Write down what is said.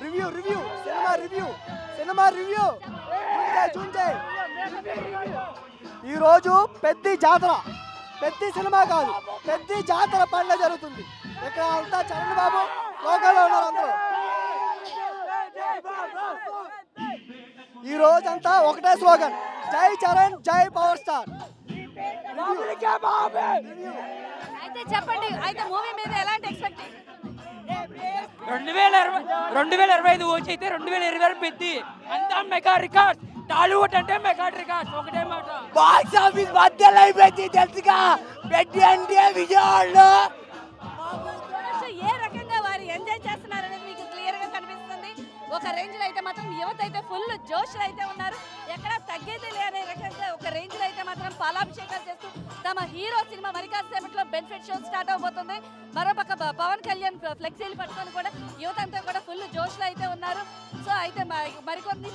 Review review cinema review చూంజయ్. ఈరోజు పెద్ద జాతర, పెద్ద సినిమా కాదు, పెద్ద జాతర పండుగ జరుగుతుంది. ఇక్కడ అంతా చరణ్ బాబు లోకల్లో ఉన్నారు అందరూ. ఈ రోజంతా ఒకటే స్లోగన్, జై చరణ్ జై పవర్ స్టార్. అయితే చెప్పండి, అయితే మూవీ మీద ఎలాంటి ఎక్స్పెక్టేషన్? 2025 వచ్చి అయితే 2026 పెద్ది అంతా మెగా రికార్డ్. టాలీవుడ్ అంటే మెగా రికార్డ్. ఒకటే మాట, బాక్స్ ఆఫీస్ మధ్యలో అయిపోయింది తెలుసుగా. పెద్ద అంటే విజయవాడలో ఏ రకంగా వారు ఎంజాయ్ చేస్తున్నారు అనేది మీకు క్లియర్ గా కనిపిస్తుంది. ఒక రేంజ్ లో అయితే మాత్రం యువత అయితే ఫుల్ జోష్ అయితే ఉన్నారు. ఎక్కడ తగ్గేది లేని రకంగా ఒక రేంజ్ లో అయితే మాత్రం పాలాభిషేకాలు చేస్తూ తమ హీరో సినిమా మరి కాసేపట్లో బెనిఫిట్ షో స్టార్ట్ అవబోతుంది. మరోపక్క పవన్ కళ్యాణ్ ఫ్లెక్సీలు పట్టుకొని కూడా యువత అంతా కూడా ఫుల్ జోష్ లో అయితే ఉన్నారు. సో అయితే మరికొన్ని